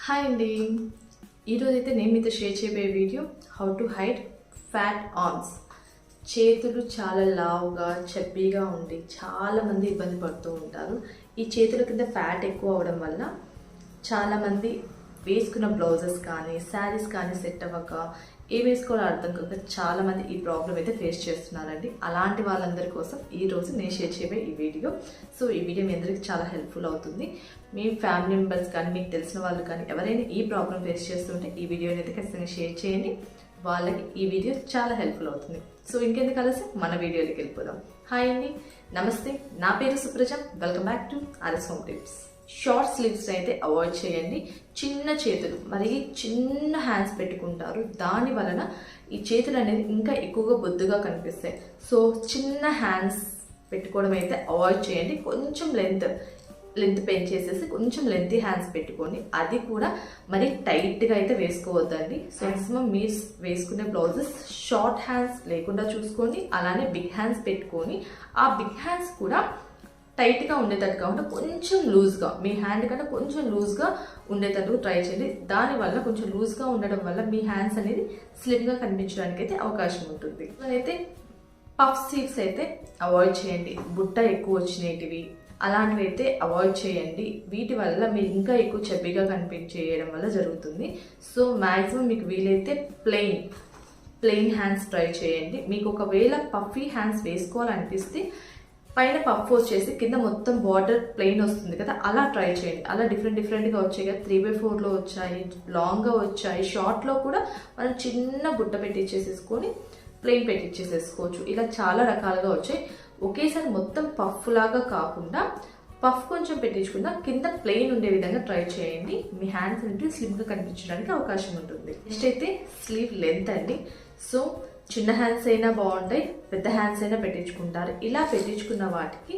Hi అండి. ఈరోజైతే నేను మీతో షేర్ చేయబోయే video how to hide fat arms. చేతులు చాలా లావుగా చబ్బీగా ఉండి చాలామంది ఇబ్బంది పడుతూ ఉంటారు. ఈ చేతుల కింద ఫ్యాట్ ఎక్కువ అవడం వల్ల చాలామంది వేసుకున్న బ్లౌజెస్ కానీ శారీస్ కానీ సెట్ అవ్వక ఏ వేసుకోవాలో అర్థం కాక చాలామంది ఈ ప్రాబ్లం అయితే ఫేస్ చేస్తున్నారండి. అలాంటి వాళ్ళందరి కోసం ఈరోజు నేను షేర్ చేయబోయే ఈ వీడియో. సో ఈ వీడియో మీ అందరికీ చాలా హెల్ప్ఫుల్ అవుతుంది. మీ ఫ్యామిలీ మెంబర్స్ కానీ మీకు తెలిసిన వాళ్ళు కానీ ఎవరైనా ఈ ప్రాబ్లం ఫేస్ చేస్తుంటే ఈ వీడియోని అయితే ఖచ్చితంగా షేర్ చేయండి. వాళ్ళకి ఈ వీడియో చాలా హెల్ప్ఫుల్ అవుతుంది. సో ఇంకెందుకు కలిసి మన వీడియోలోకి వెళ్ళిపోదాం. హాయ్ అండి, నమస్తే. నా పేరు Supraja. Welcome back to RS home tips. Short sleeves అయితే అవాయిడ్ చేయండి. చిన్న చేతులు, మరి చిన్న హ్యాండ్స్ పెట్టుకుంటారు. దాని వలన ఈ చేతులు అనేది ఇంకా ఎక్కువగా బొద్దుగా కనిపిస్తాయి. సో చిన్న హ్యాండ్స్ పెట్టుకోవడం అయితే అవాయిడ్ చేయండి. కొంచెం లెంత్ పెంచేసేసి కొంచెం లెంతీ హ్యాండ్స్ పెట్టుకోండి. అది కూడా మరి టైట్గా అయితే వేసుకోవద్దండి. సో మ్యాక్సిమం మీరు వేసుకునే బ్లౌజెస్ షార్ట్ హ్యాండ్స్ లేకుండా చూసుకోండి. అలానే బిగ్ హ్యాండ్స్ పెట్టుకొని ఆ బిగ్ హ్యాండ్స్ కూడా టైట్గా ఉండేటట్టు కాకుండా కొంచెం లూజ్గా, మీ హ్యాండ్ కన్నా కొంచెం లూజ్గా ఉండేటట్టు ట్రై చేయండి. దానివల్ల కొంచెం లూజ్గా ఉండడం వల్ల మీ హ్యాండ్స్ అనేది స్లిమ్గా కనిపించడానికి అయితే అవకాశం ఉంటుంది. అయితే పఫ్ స్లీవ్స్ అయితే అవాయిడ్ చేయండి. బుట్ట ఎక్కువ వచ్చినవి అలాంటివి అయితే అవాయిడ్ చేయండి. వీటి వల్ల మీరు ఇంకా ఎక్కువ చబ్బీగా కనిపించేయడం వల్ల జరుగుతుంది. సో మ్యాక్సిమం మీకు వీలైతే ప్లెయిన్ హ్యాండ్స్ ట్రై చేయండి. మీకు ఒకవేళ పఫీ హ్యాండ్స్ వేసుకోవాలనిపిస్తే పైన పఫ్ వచ్చేసి కింద మొత్తం బార్డర్ ప్లెయిన్ వస్తుంది కదా, అలా ట్రై చేయండి. అలా డిఫరెంట్గా వచ్చాయి కదా. 3/4లో వచ్చాయి, లాంగ్గా వచ్చాయి, షార్ట్లో కూడా మనం చిన్న బుట్ట పెట్టించేసేసుకొని ప్లెయిన్ పెట్టించేసేసుకోవచ్చు. ఇలా చాలా రకాలుగా వచ్చాయి. ఒకేసారి మొత్తం పఫ్ లాగా కాకుండా పఫ్ కొంచెం పెట్టించుకున్నా కింద ప్లెయిన్ ఉండే విధంగా ట్రై చేయండి. మీ హ్యాండ్స్ అనేది స్లిమ్గా కనిపించడానికి అవకాశం ఉంటుంది. నెక్స్ట్ అయితే స్లీవ్ లెంత్ అండి. సో చిన్న హ్యాండ్స్ అయినా బాగుంటాయి, పెద్ద హ్యాండ్స్ అయినా పెట్టించుకుంటారు. ఇలా పెట్టించుకున్న వాటికి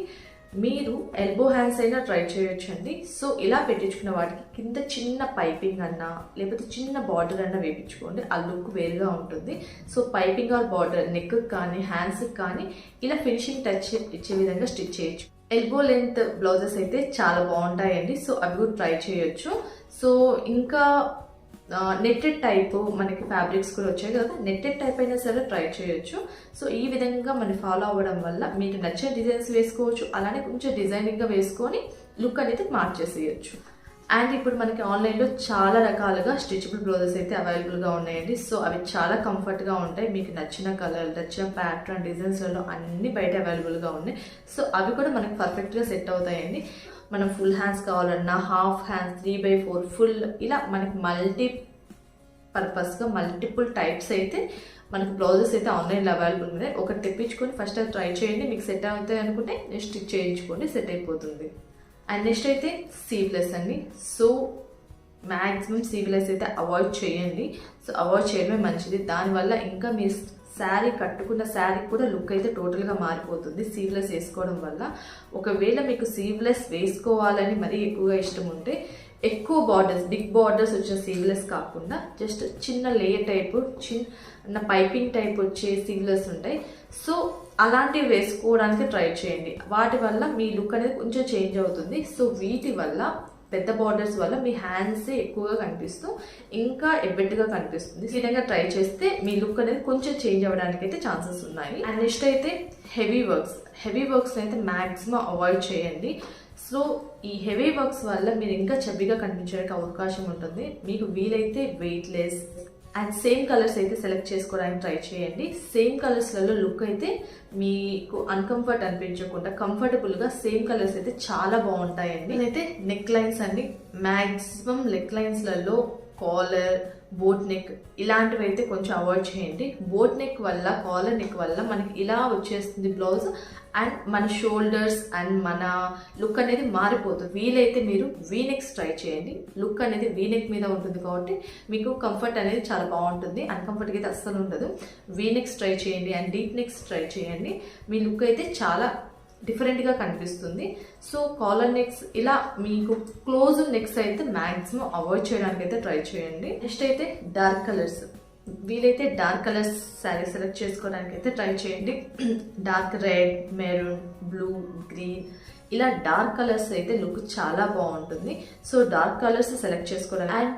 మీరు ఎల్బో హ్యాండ్స్ అయినా ట్రై చేయొచ్చు అండి. సో ఇలా పెట్టించుకున్న వాటికి కింద చిన్న పైపింగ్ అన్నా లేకపోతే చిన్న బార్డర్ అన్నా వేయించుకోండి. ఆ లుక్ వేరుగా ఉంటుంది. So piping or border neck కానీ హ్యాండ్స్కి కానీ ఇలా ఫినిషింగ్ టచ్ ఇచ్చే విధంగా స్టిచ్ చేయొచ్చు. ఎల్బో లెంత్ బ్లౌజెస్ అయితే చాలా బాగుంటాయండి. సో అవి కూడా ట్రై చేయొచ్చు. సో ఇంకా నెట్టెడ్ టైప్ మనకి ఫ్యాబ్రిక్స్ కూడా వచ్చాయి కదా, నెట్టెడ్ టైప్ అయినా సరే ట్రై చేయొచ్చు. సో ఈ విధంగా మనం ఫాలో అవ్వడం వల్ల మీకు నచ్చే డిజైన్స్ వేసుకోవచ్చు. అలానే కొంచెం డిజైనింగ్గా వేసుకొని లుక్ అనేది మార్చేసేయచ్చు. అండ్ ఇప్పుడు మనకి ఆన్లైన్లో చాలా రకాలుగా స్ట్రెచబుల్ బ్లౌజెస్ అయితే అవైలబుల్గా ఉన్నాయండి. సో అవి చాలా కంఫర్ట్గా ఉంటాయి. మీకు నచ్చిన కలర్, నచ్చిన ప్యాటర్న్, డిజైన్స్లలో అన్ని బయట అవైలబుల్గా ఉన్నాయి. సో అవి కూడా మనకి పర్ఫెక్ట్గా సెట్ అవుతాయండి. మనం ఫుల్ హ్యాండ్స్ కావాలన్నా, హాఫ్ హ్యాండ్స్, 3/4, ఫుల్, ఇలా మనకి మల్టీపర్పస్గా మల్టిపుల్ టైప్స్ అయితే మనకి బ్లౌజెస్ అయితే ఆన్లైన్లో అవైలబుల్ ఉన్నాయి. ఒకటి తెప్పించుకొని ఫస్ట్ అది ట్రై చేయండి. మీకు సెట్ అవుతాయి అనుకుంటే స్టిచ్ చేయించుకోండి, సెట్ అయిపోతుంది. అండ్ నెక్స్ట్ అయితే సీవ్లెస్ అండి. సో మ్యాక్సిమం సీవ్లెస్ అయితే అవాయిడ్ చేయండి. సో అవాయిడ్ చేయడమే మంచిది. దానివల్ల ఇంకా మీ శారీ కట్టుకున్న శారీ కూడా లుక్ అయితే టోటల్గా మారిపోతుంది సీవ్లెస్ వేసుకోవడం వల్ల. ఒకవేళ మీకు సీవ్లెస్ వేసుకోవాలని మరీ ఎక్కువగా ఇష్టం ఉంటే ఎక్కువ బార్డర్స్, బిగ్ బార్డర్స్ వచ్చిన సీవ్లెస్ కాకుండా జస్ట్ చిన్న లేయర్ టైపు, చిన్న పైపింగ్ టైప్ వచ్చే సీవ్లెస్ ఉంటాయి. సో అలాంటివి వేసుకోవడానికి ట్రై చేయండి. వాటి వల్ల మీ లుక్ అనేది కొంచెం చేంజ్ అవుతుంది. సో వీటి వల్ల పెద్ద బార్డర్స్ వల్ల మీ హ్యాండ్స్ ఎక్కువగా కనిపిస్తూ ఇంకా ఎబ్బెట్టుగా కనిపిస్తుంది. ఈ విధంగా ట్రై చేస్తే మీ లుక్ అనేది కొంచెం చేంజ్ అవ్వడానికి అయితే ఛాన్సెస్ ఉన్నాయి. అండ్ నెక్స్ట్ అయితే హెవీ వర్క్స్ అయితే మ్యాక్సిమం అవాయిడ్ చేయండి. సో ఈ హెవీ వర్క్స్ వల్ల మీరు ఇంకా చబ్బీగా కనిపించడానికి అవకాశం ఉంటుంది. మీకు వీలైతే వెయిట్లెస్ అండ్ సేమ్ కలర్స్ అయితే సెలెక్ట్ చేసుకోవడానికి ట్రై చేయండి. సేమ్ కలర్స్లలో లుక్ అయితే మీకు అన్కంఫర్ట్ అనిపించకుండా కంఫర్టబుల్గా సేమ్ కలర్స్ అయితే చాలా బాగుంటాయండి. నేనైతే నెక్ లైన్స్ అండి, మ్యాక్సిమం నెక్ లైన్స్లలో కాలర్, బోట్ నెక్ ఇలాంటివి అయితే కొంచెం అవాయిడ్ చేయండి. బోట్ నెక్ వల్ల, కాలర్ నెక్ వల్ల మనకి ఇలా వచ్చేస్తుంది బ్లౌజ్ అండ్ మన షోల్డర్స్ అండ్ మన లుక్ అనేది మారిపోతుంది. వీలైతే మీరు వీనెక్స్ ట్రై చేయండి. లుక్ అనేది వీనెక్ మీద ఉంటుంది కాబట్టి మీకు కంఫర్ట్ అనేది చాలా బాగుంటుంది. అన్కంఫర్ట్గా అయితే అస్సలు ఉండదు. వీనెక్స్ ట్రై చేయండి అండ్ డీప్ నెక్స్ ట్రై చేయండి. మీ లుక్ అయితే చాలా డిఫరెంట్గా కనిపిస్తుంది. సో కాలర్ నెక్స్, ఇలా మీకు క్లోజ్ నెక్స్ అయితే మ్యాక్సిమం అవాయిడ్ చేయడానికి అయితే ట్రై చేయండి. నెక్స్ట్ అయితే డార్క్ కలర్స్, వీలైతే డార్క్ కలర్స్ శారీ సెలెక్ట్ చేసుకోవడానికి అయితే ట్రై చేయండి. Dark red, maroon, blue, green ఇలా డార్క్ కలర్స్ అయితే లుక్ చాలా బాగుంటుంది. సో డార్క్ కలర్స్ సెలెక్ట్ చేసుకోవడం అండ్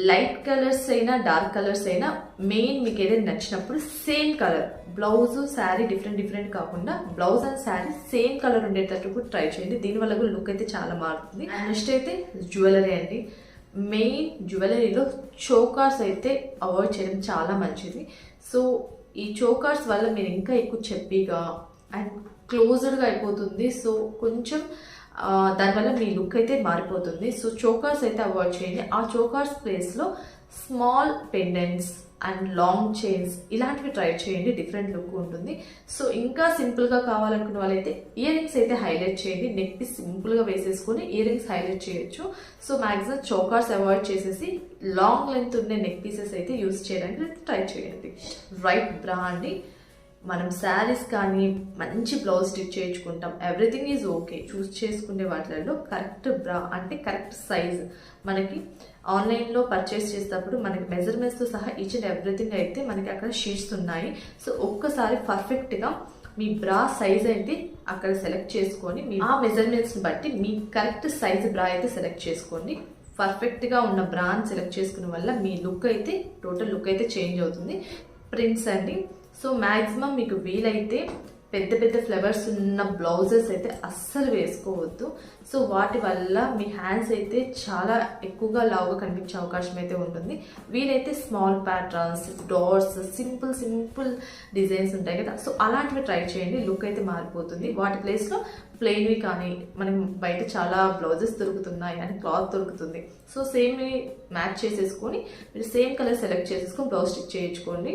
లైట్ కలర్స్ అయినా డార్క్ కలర్స్ అయినా మెయిన్ మీకు ఏదైనా నచ్చినప్పుడు same colour blouse sari different కాకుండా blouse and sari same colour ఉండేటట్టు ట్రై చేయండి. దీనివల్ల కూడా లుక్ అయితే చాలా మారుతుంది. అండ్ నెక్స్ట్ అయితే జ్యువెలరీ అండి. మెయిన్ జ్యువెలరీలో చోకార్స్ అయితే అవాయిడ్ చేయడం చాలా మంచిది. సో ఈ చోకార్స్ వల్ల మీరు ఇంకా ఎక్కువ చెప్పిగా అండ్ క్లోజ్డ్గా అయిపోతుంది. సో కొంచెం దానివల్ల మీ లుక్ అయితే మారిపోతుంది. సో చోకర్స్ అయితే అవాయిడ్ చేయండి. ఆ చోకర్స్ ప్లేస్లో small pendants and long chains ఇలాంటివి ట్రై చేయండి. డిఫరెంట్ లుక్ ఉంటుంది. సో ఇంకా సింపుల్గా కావాలనుకున్న వాళ్ళైతే ఇయర్ రింగ్స్ అయితే హైలైట్ చేయండి. నెక్ పీస్ సింపుల్గా వేసేసుకొని ఇయర్ రింగ్స్ హైలైట్ చేయొచ్చు. సో మ్యాక్సిమం చోకర్స్ అవాయిడ్ చేసేసి లాంగ్ లెంత్ ఉండే నెక్ పీసెస్ అయితే యూస్ చేయడానికి ట్రై చేయండి. రైట్ బ్రా అండి. మనం శారీస్ కానీ మంచి బ్లౌజ్ స్టిచ్ చేయించుకుంటాం. Everything is okay. చూస్ చేసుకునే వాటిల్లో కరెక్ట్ బ్రా అంటే కరెక్ట్ సైజ్ మనకి ఆన్లైన్లో పర్చేస్ చేసేటప్పుడు మనకి మెజర్మెంట్స్తో సహా ఈచ్ అండ్ ఎవ్రీథింగ్ అయితే మనకి అక్కడ షీట్స్ ఉన్నాయి. సో ఒక్కసారి పర్ఫెక్ట్గా మీ బ్రా సైజ్ అయితే అక్కడ సెలెక్ట్ చేసుకొని మీ ఆ మెజర్మెంట్స్ని బట్టి మీ కరెక్ట్ సైజ్ బ్రా అయితే సెలెక్ట్ చేసుకోండి. పర్ఫెక్ట్గా ఉన్న బ్రాని సెలెక్ట్ చేసుకునే వల్ల మీ లుక్ అయితే టోటల్ లుక్ అయితే చేంజ్ అవుతుంది. ప్రింట్స్ అండి. సో మ్యాక్సిమం మీకు వీలైతే పెద్ద ఫ్లవర్స్ ఉన్న బ్లౌజెస్ అయితే అస్సలు వేసుకోవద్దు. సో వాటి వల్ల మీ హ్యాండ్స్ అయితే చాలా ఎక్కువగా లావుగా కనిపించే అవకాశం అయితే ఉంటుంది. వీలైతే small patterns, dots, simple designs ఉంటాయి కదా, సో అలాంటివి ట్రై చేయండి. లుక్ అయితే మారిపోతుంది. వాటి ప్లేస్లో ప్లెయిన్వి కానీ మనం బయట చాలా బ్లౌజెస్ దొరుకుతున్నాయి అని క్లాత్ దొరుకుతుంది. సో సేమ్ మ్యాచ్ చేసేసుకొని మీరు సేమ్ కలర్ సెలెక్ట్ చేసేసుకొని బ్లౌజ్ స్టిచ్ చేయించుకోండి.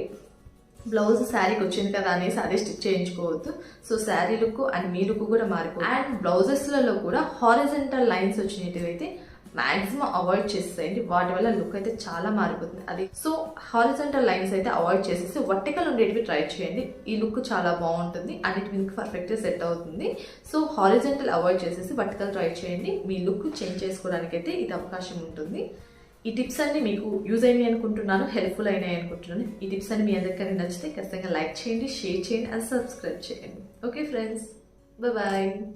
బ్లౌజ్ శారీకి వచ్చింది కదా అనేసి అదే స్టిచ్ చేయించుకోవద్దు. సో శారీ లుక్ అండ్ మీ లుక్ కూడా మారిపోతుంది. అండ్ బ్లౌజెస్లలో కూడా హారిజంటల్ లైన్స్ వచ్చినవి అయితే మ్యాక్సిమం అవాయిడ్ చేసేయండి. వాటి వల్ల లుక్ అయితే చాలా మారిపోతుంది. అది సో హారిజంటల్ లైన్స్ అయితే అవాయిడ్ చేసేసి వర్టికల్ ఉండేటివి ట్రై చేయండి. ఈ లుక్ చాలా బాగుంటుంది. అన్నిటి మీకు పర్ఫెక్ట్గా సెట్ అవుతుంది. సో హారిజంటల్ అవాయిడ్ చేసేసి వర్టికల్ ట్రై చేయండి. మీ లుక్ చేంజ్ చేసుకోవడానికి అయితే ఇది అవకాశం ఉంటుంది. ఈ టిప్స్ అన్ని మీకు యూజ్ అయినాయి అనుకుంటున్నాను, హెల్ప్ఫుల్ అయినాయి అనుకుంటున్నాను. ఈ టిప్స్ అన్ని మీ అందరికీ నచ్చితే ఖచ్చితంగా లైక్ చేయండి, షేర్ చేయండి అండ్ సబ్స్క్రైబ్ చేయండి. Okay friends, bye.